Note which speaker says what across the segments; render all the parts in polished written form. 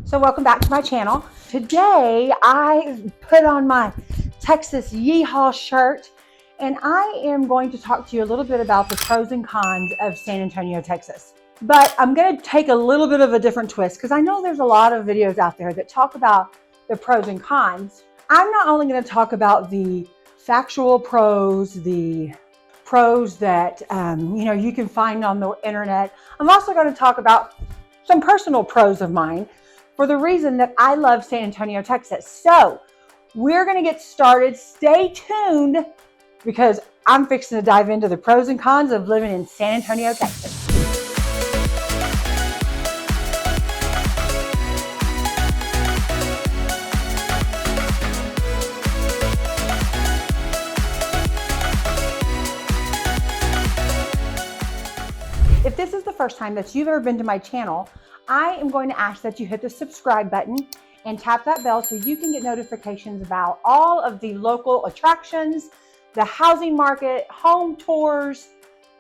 Speaker 1: So welcome back to my channel. Today I put on my Texas Yeehaw shirt and I am going to talk to you a little bit about the pros and cons of San Antonio, Texas. But I'm going to take a little bit of a different twist because I know there's a lot of videos out there that talk about the pros and cons. I'm not only going to talk about the factual pros, the pros that you can find on the internet. I'm also going to talk about some personal pros of mine for the reason that I love San Antonio, Texas. So we're going to get started. Stay tuned because I'm fixing to dive into the pros and cons of living in San Antonio, Texas. If this is the first time that you've ever been to my channel, I am going to ask that you hit the subscribe button and tap that bell so you can get notifications about all of the local attractions, the housing market, home tours,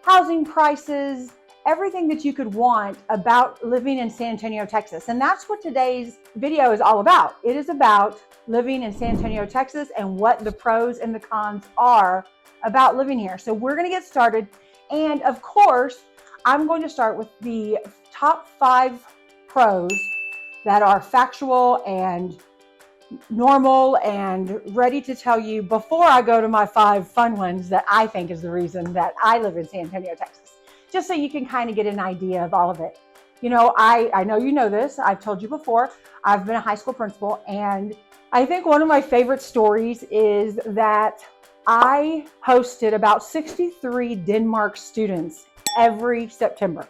Speaker 1: housing prices, everything that you could want about living in San Antonio, Texas. And that's what today's video is all about. It is about living in San Antonio, Texas and what the pros and the cons are about living here. So we're going to get started. And of course, I'm going to start with the top 5 pros that are factual and normal and ready to tell you before I go to my 5 fun ones that I think is the reason that I live in San Antonio, Texas. Just so you can kind of get an idea of all of it. You know, I know you know this. I've told you before, I've been a high school principal, and I think one of my favorite stories is that I hosted about 63 Denmark students every September.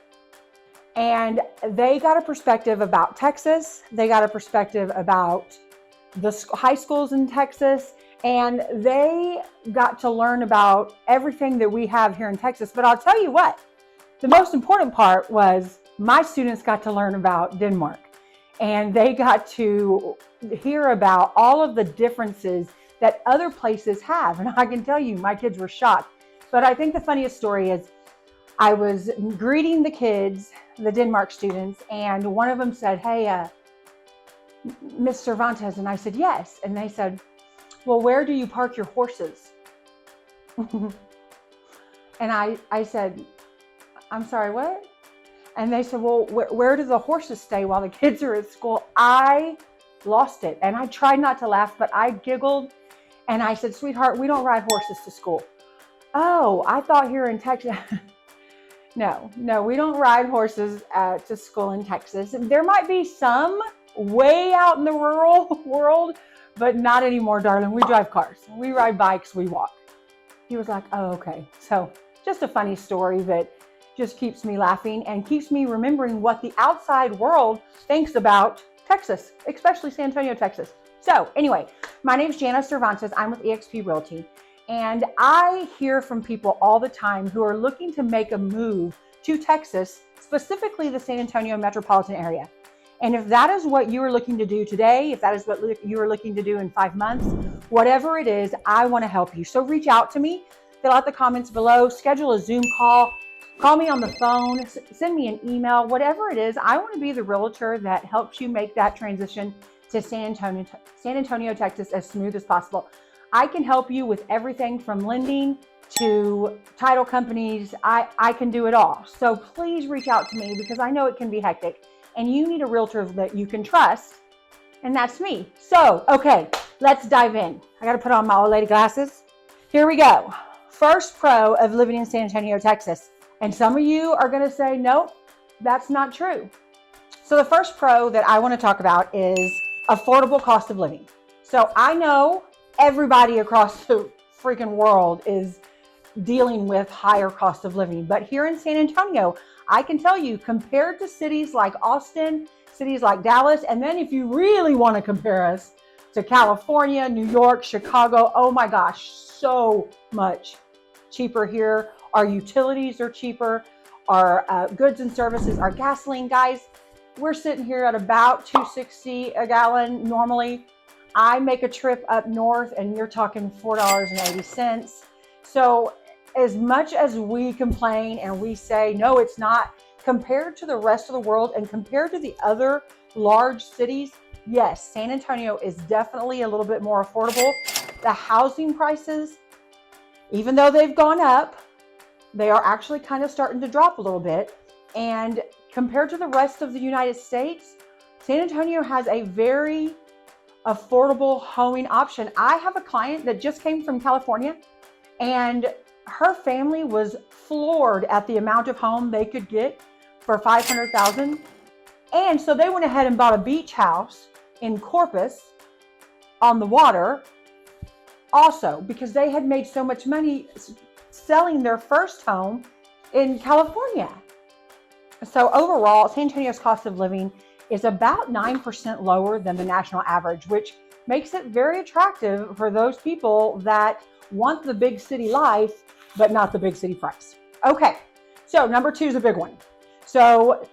Speaker 1: And they got a perspective about Texas. They got a perspective about the high schools in Texas. And they got to learn about everything that we have here in Texas. But I'll tell you what, the most important part was my students got to learn about Denmark. And they got to hear about all of the differences that other places have. And I can tell you, my kids were shocked. But I think the funniest story is I was greeting the kids, the Denmark students, and one of them said, "Hey, Miss Cervantes," and I said, "Yes." And they said, "Well, where do you park your horses?" And I said, "I'm sorry, what?" And they said, "Well, where do the horses stay while the kids are at school?" I lost it. And I tried not to laugh, but I giggled. And I said, "Sweetheart, we don't ride horses to school." "Oh, I thought here in Texas." No, we don't ride horses to school in Texas. There might be some way out in the rural world, but not anymore, darling. We drive cars. We ride bikes. We walk. He was like, "Oh, okay." So just a funny story that just keeps me laughing and keeps me remembering what the outside world thinks about Texas, especially San Antonio, Texas. So anyway, my name is Jana Cervantes. I'm with eXp Realty. And I hear from people all the time who are looking to make a move to Texas, specifically the San Antonio metropolitan area. And if that is what you are looking to do today, if that is what you are looking to do in 5 months, whatever it is, I want to help you. So reach out to me, fill out the comments below, schedule a Zoom call me on the phone, send me an email, whatever it is. I want to be the realtor that helps you make that transition to San Antonio, Texas as smooth as possible. I can help you with everything from lending to title companies. I can do it all. So please reach out to me because I know it can be hectic and you need a realtor that you can trust. And that's me. So, okay, let's dive in. I got to put on my old lady glasses. Here we go. First pro of living in San Antonio, Texas. And some of you are going to say, nope, that's not true. So the first pro that I want to talk about is affordable cost of living. So I know everybody across the freaking world is dealing with higher cost of living. But here in San Antonio, I can tell you, compared to cities like Austin, cities like Dallas, and then if you really want to compare us to California, New York, Chicago, oh my gosh, so much cheaper here. Our utilities are cheaper. Our goods and services, our gasoline, guys, we're sitting here at about $2.60 a gallon normally. I make a trip up north and you're talking $4.80. So as much as we complain and we say, no, it's not, compared to the rest of the world and compared to the other large cities, yes, San Antonio is definitely a little bit more affordable. The housing prices, even though they've gone up, they are actually kind of starting to drop a little bit. And compared to the rest of the United States, San Antonio has a very affordable homing option. I have a client that just came from California, and her family was floored at the amount of home they could get for $500,000. And so they went ahead and bought a beach house in Corpus on the water also, because they had made so much money selling their first home in California. So overall, San Antonio's cost of living is about 9% lower than the national average, which makes it very attractive for those people that want the big city life, but not the big city price. Okay, so number 2 is a big one. So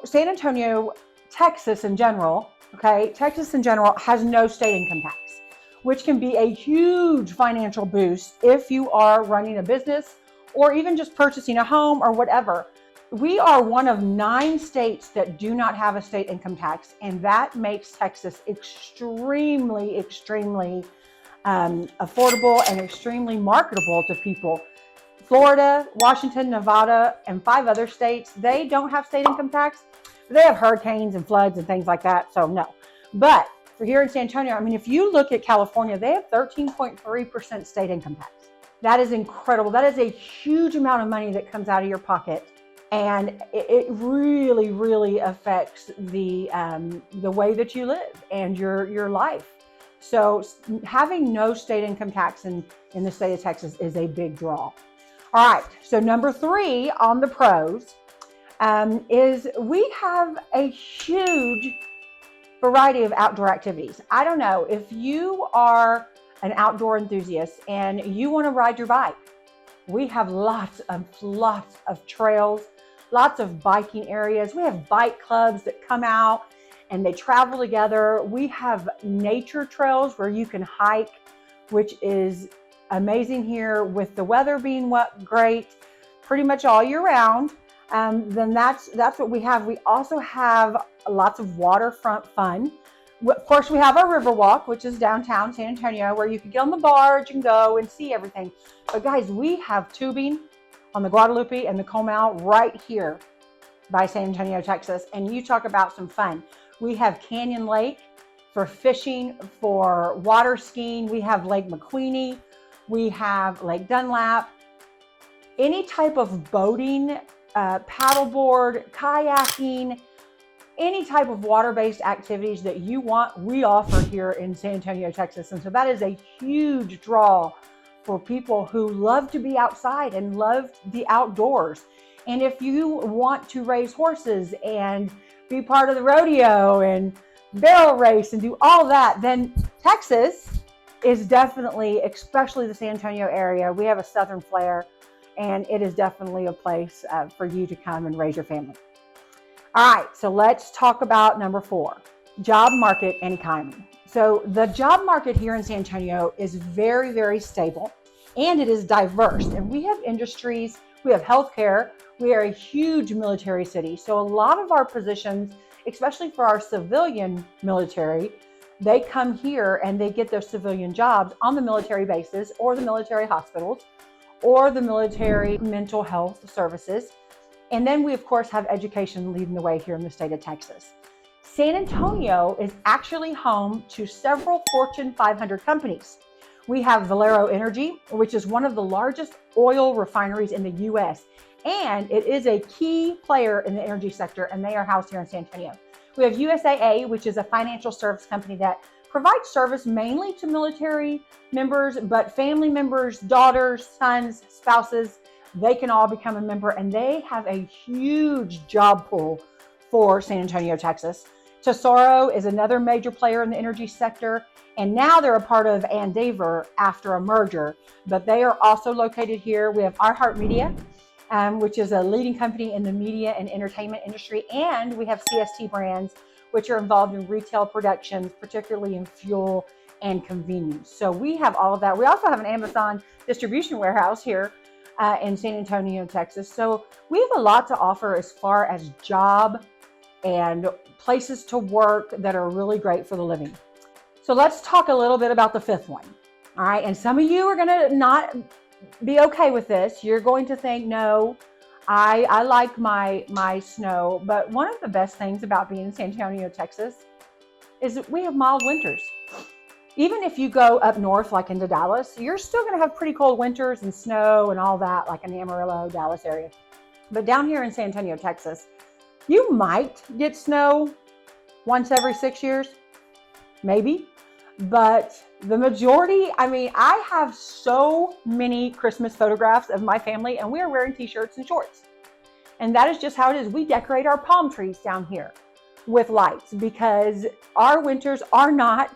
Speaker 1: San Antonio, Texas in general, Texas in general has no state income tax, which can be a huge financial boost if you are running a business or even just purchasing a home or whatever. We are one of 9 states that do not have a state income tax, and that makes Texas extremely, extremely affordable and extremely marketable to people. Florida, Washington, Nevada, and 5 other states, they don't have state income tax. They have hurricanes and floods and things like that, so no. But for here in San Antonio, I mean, if you look at California, they have 13.3% state income tax. That is incredible. That is a huge amount of money that comes out of your pocket. And it really, really affects the way that you live and your life. So having no state income tax in the state of Texas is a big draw. All right, so number 3 on the pros is we have a huge variety of outdoor activities. I don't know if you are an outdoor enthusiast and you want to ride your bike. We have lots of trails, lots of biking areas. We have bike clubs that come out and they travel together. We have nature trails where you can hike, which is amazing here with the weather being great pretty much all year round. Then that's what we have. We also have lots of waterfront fun. Of course, we have our Riverwalk, which is downtown San Antonio, where you can get on the barge and go and see everything. But guys, we have tubing on the Guadalupe and the Comal right here by San Antonio, Texas. And you talk about some fun. We have Canyon Lake for fishing, for water skiing. We have Lake McQueenie. We have Lake Dunlap. Any type of boating, paddleboard, kayaking, any type of water-based activities that you want, we offer here in San Antonio, Texas. And so that is a huge draw for people who love to be outside and love the outdoors. And if you want to raise horses and be part of the rodeo and barrel race and do all that, then Texas is definitely, especially the San Antonio area, we have a southern flair, and it is definitely a place for you to come and raise your family. All right, so let's talk about number 4, job market and economy. So the job market here in San Antonio is very, very stable, and it is diverse. And we have industries, we have healthcare, we are a huge military city. So a lot of our positions, especially for our civilian military, they come here and they get their civilian jobs on the military bases or the military hospitals or the military mental health services. And then we, of course, have education leading the way here in the state of Texas. San Antonio is actually home to several Fortune 500 companies. We have Valero Energy, which is one of the largest oil refineries in the U.S., and it is a key player in the energy sector, and they are housed here in San Antonio. We have USAA, which is a financial service company that provides service mainly to military members, but family members, daughters, sons, spouses, they can all become a member, and they have a huge job pool for San Antonio, Texas. Tesoro is another major player in the energy sector, and now they're a part of Andeavor after a merger, but they are also located here. We have iHeartMedia, which is a leading company in the media and entertainment industry, and we have CST Brands, which are involved in retail productions, particularly in fuel and convenience. So we have all of that. We also have an Amazon distribution warehouse here in San Antonio, Texas. So we have a lot to offer as far as job and places to work that are really great for the living. So let's talk a little bit about the fifth one. All right. And some of you are going to not be okay with this. You're going to think, no, I like my snow. But one of the best things about being in San Antonio, Texas, is that we have mild winters. Even if you go up north, like into Dallas, you're still going to have pretty cold winters and snow and all that, like in the Amarillo, Dallas area. But down here in San Antonio, Texas, you might get snow once every 6 years, maybe. But the majority, I mean, I have so many Christmas photographs of my family, and we are wearing t-shirts and shorts. And that is just how it is. We decorate our palm trees down here with lights because our winters are not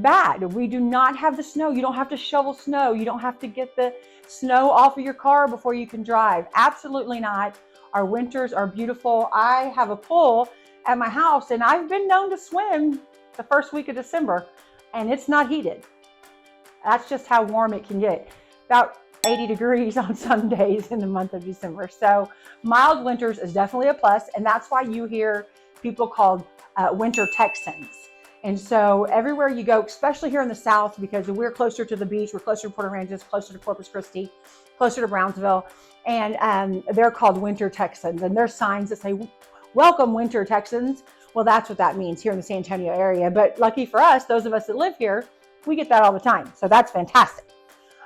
Speaker 1: bad. We do not have the snow. You don't have to shovel snow. You don't have to get the snow off of your car before you can drive. Absolutely not. Our winters are beautiful. I have a pool at my house, and I've been known to swim the first week of December, and it's not heated. That's just how warm it can get. About 80 degrees on some days in the month of December. So mild winters is definitely a plus, and that's why you hear people called winter Texans. And so everywhere you go, especially here in the South, because we're closer to the beach, we're closer to Port Aransas, closer to Corpus Christi, closer to Brownsville, and they're called winter Texans. And there's signs that say, welcome winter Texans. Well, that's what that means here in the San Antonio area. But lucky for us, those of us that live here, we get that all the time. So that's fantastic.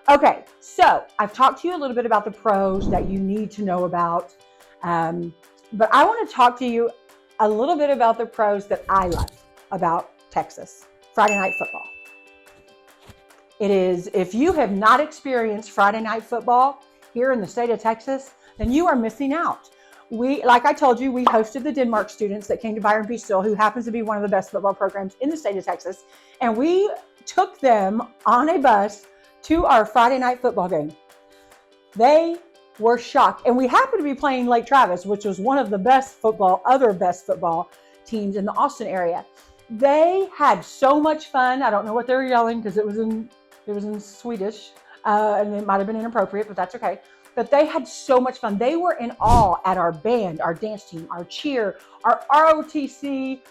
Speaker 1: Okay, so I've talked to you a little bit about the pros that you need to know about. But I want to talk to you a little bit about the pros that I love about Texas, Friday night football. It is, if you have not experienced Friday night football here in the state of Texas, then you are missing out. Like I told you, we hosted the Denmark students that came to Byron P. Still, who happens to be one of the best football programs in the state of Texas. And we took them on a bus to our Friday night football game. They were shocked. And we happened to be playing Lake Travis, which was one of the other best football teams in the Austin area. They had so much fun. I don't know what they were yelling because it was in Swedish, and it might have been inappropriate, but that's okay. But they had so much fun. They were in awe at our band, our dance team, our cheer, our ROTC.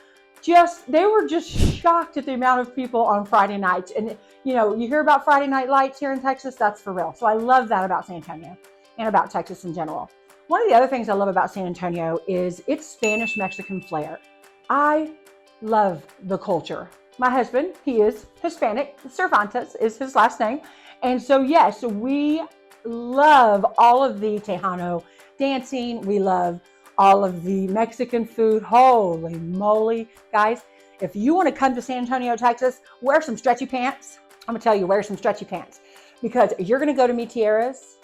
Speaker 1: They were just shocked at the amount of people on Friday nights. And you hear about Friday night lights here in Texas, that's for real. So I love that about San Antonio and about Texas in general. One of the other things I love about San Antonio is its Spanish-Mexican flair. I love the culture. My husband, he is Hispanic. Cervantes is his last name. And so, yes, we love all of the Tejano dancing. We love all of the Mexican food. Holy moly, guys. If you want to come to San Antonio, Texas, wear some stretchy pants. I'm going to tell you, wear some stretchy pants because you're going to go to Mi Tierras.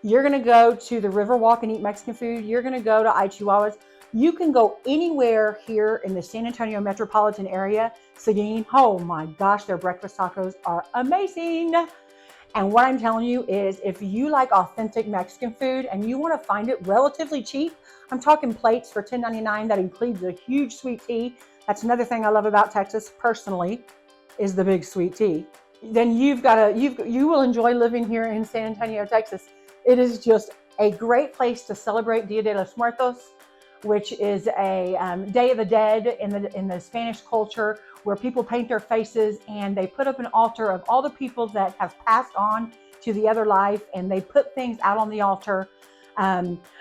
Speaker 1: You're going to go to the Riverwalk and eat Mexican food. You're going to go to Chihuahuas. You can go anywhere here in the San Antonio metropolitan area. Seguin, oh my gosh, their breakfast tacos are amazing. And what I'm telling you is if you like authentic Mexican food and you want to find it relatively cheap, I'm talking plates for $10.99 that includes a huge sweet tea. That's another thing I love about Texas personally is the big sweet tea. Then you will enjoy living here in San Antonio, Texas. It is just a great place to celebrate Dia de los Muertos, which is a Day of the Dead in the Spanish culture, where people paint their faces and they put up an altar of all the people that have passed on to the other life, and they put things out on the altar,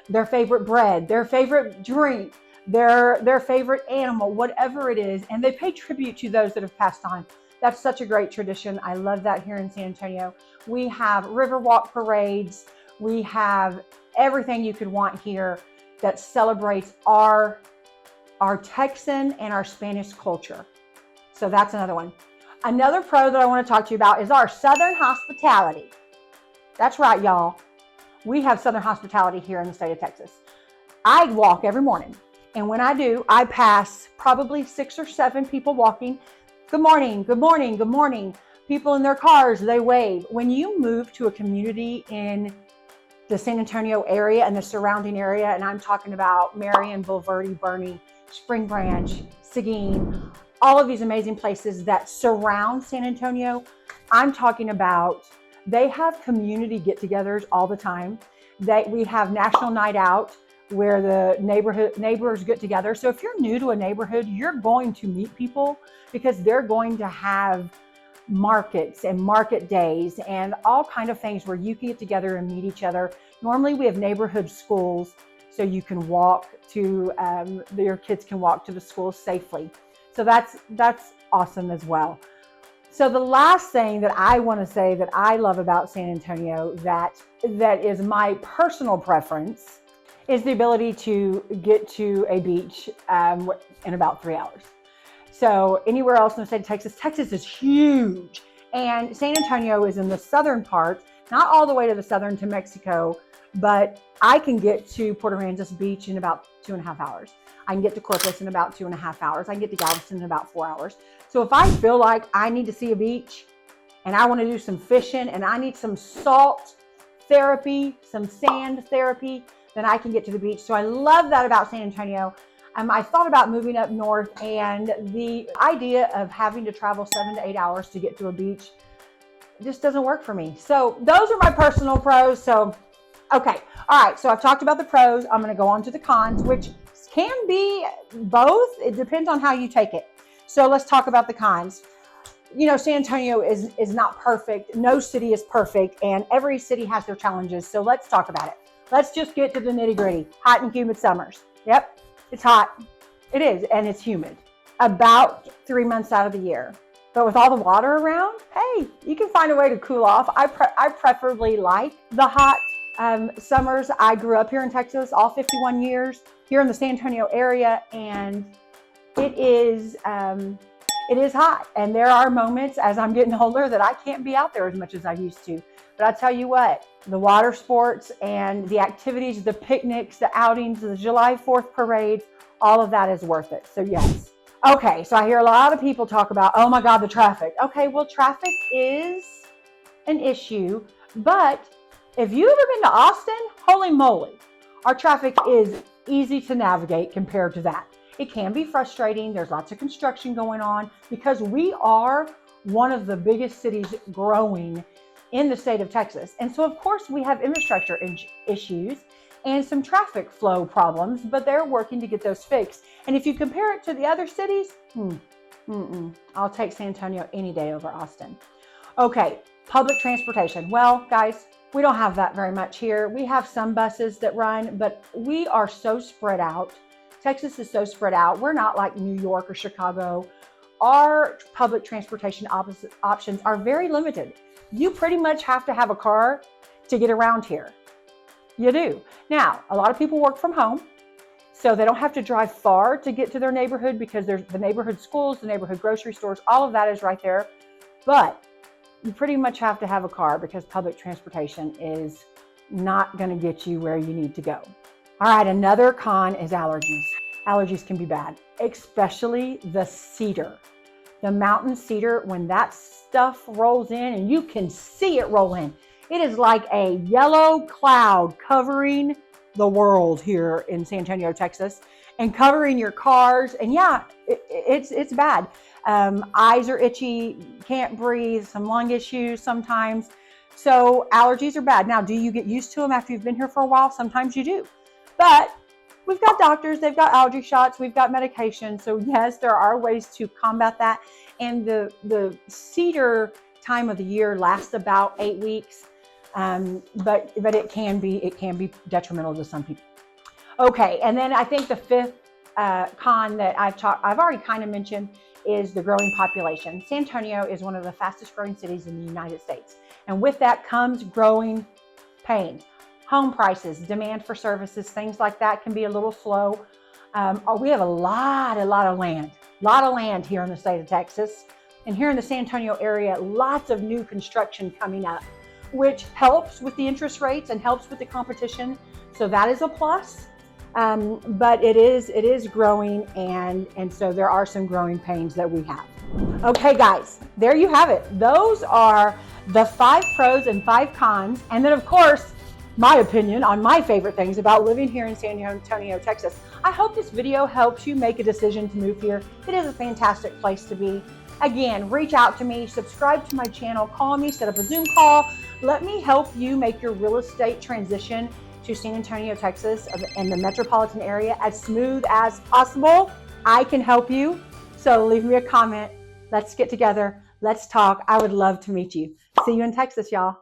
Speaker 1: their favorite bread, their favorite drink, their favorite animal, whatever it is, and they pay tribute to those that have passed on. That's such a great tradition. I love that here in San Antonio. We have Riverwalk parades. We have everything you could want here that celebrates our Texan and our Spanish culture. So that's another one. Another pro that I want to talk to you about is our Southern hospitality. That's right, y'all. We have Southern hospitality here in the state of Texas. I walk every morning, and when I do, I pass probably 6 or 7 people walking. Good morning, good morning, good morning. People in their cars, they wave. When you move to a community in the San Antonio area and the surrounding area, and I'm talking about Marion, Bulverde, Bernie, Spring Branch, Seguin, all of these amazing places that surround San Antonio, I'm talking about they have community get-togethers all the time. We have National Night Out. where the neighbors get together. So if you're new to a neighborhood, you're going to meet people because they're going to have markets and market days and all kind of things where you can get together and meet each other. Normally we have neighborhood schools, so you can walk to, your kids can walk to the schools safely. So that's awesome as well. So the last thing that I want to say that I love about San Antonio that is my personal preference is the ability to get to a beach in about 3 hours. So anywhere else in the state of Texas, Texas is huge. And San Antonio is in the southern part, not all the way to the southern to Mexico, but I can get to Port Aransas Beach in about 2.5 hours. I can get to Corpus in about 2.5 hours. I can get to Galveston in about 4 hours. So if I feel like I need to see a beach and I want to do some fishing and I need some salt therapy, some sand therapy, then I can get to the beach. So I love that about San Antonio. I thought about moving up north, and the idea of having to travel 7 to 8 hours to get to a beach just doesn't work for me. So those are my personal pros. So, okay. All right. So I've talked about the pros. I'm going to go on to the cons, which can be both. It depends on how you take it. So let's talk about the cons. You know, San Antonio is not perfect. No city is perfect, and every city has their challenges. So let's talk about it. Let's just get to the nitty gritty. Hot and humid summers. Yep, it's hot. It is, and it's humid about 3 months out of the year. But with all the water around, hey, you can find a way to cool off. I preferably like the hot summers. I grew up here in Texas all 51 years here in the San Antonio area, and it is hot. And there are moments as I'm getting older that I can't be out there as much as I used to. But I tell you what, the water sports and the activities, the picnics, the outings, the July 4th parades, all of that is worth it. So yes. Okay, so I hear a lot of people talk about, oh my God, the traffic. Okay, well, traffic is an issue, but if you've ever been to Austin, holy moly, our traffic is easy to navigate compared to that. It can be frustrating. There's lots of construction going on because we are one of the biggest cities growing in the state of Texas. And so of course we have infrastructure issues and some traffic flow problems, but they're working to get those fixed. And if you compare it to the other cities, I'll take San Antonio any day over Austin. Okay, public transportation. Well, guys, we don't have that very much here. We have some buses that run, but we are so spread out. Texas is so spread out. We're not like New York or Chicago. Our public transportation options are very limited. You pretty much have to have a car to get around here. You do. Now, a lot of people work from home, so they don't have to drive far to get to their neighborhood because there's the neighborhood schools, the neighborhood grocery stores, all of that is right there. But you pretty much have to have a car because public transportation is not going to get you where you need to go. All right, another con is allergies. Allergies can be bad, especially the cedar. The mountain cedar, when that stuff rolls in and you can see it roll in, it is like a yellow cloud covering the world here in San Antonio, Texas, and covering your cars. And yeah, it's bad. Eyes are itchy, can't breathe, some lung issues sometimes. So allergies are bad. Now, do you get used to them after you've been here for a while? Sometimes you do. But we've got doctors, they've got allergy shots, we've got medication. So yes, there are ways to combat that. And the cedar time of the year lasts about 8 weeks. But it can be detrimental to some people. Okay, and then I think the fifth con that I've already kind of mentioned is the growing population. San Antonio is one of the fastest growing cities in the United States. And with that comes growing pains. Home prices, demand for services, things like that can be a little slow. We have a lot of land here in the state of Texas. And here in the San Antonio area, lots of new construction coming up, which helps with the interest rates and helps with the competition. So that is a plus. But it is growing, and so there are some growing pains that we have. Okay, guys, there you have it. Those are the 5 pros and 5 cons. And then, of course, my opinion on my favorite things about living here in San Antonio, Texas. I hope this video helps you make a decision to move here. It is a fantastic place to be. Again, reach out to me, subscribe to my channel, call me, set up a Zoom call. Let me help you make your real estate transition to San Antonio, Texas, and the metropolitan area as smooth as possible, I can help you. So leave me a comment. Let's get together. Let's talk. I would love to meet you. See you in Texas, y'all.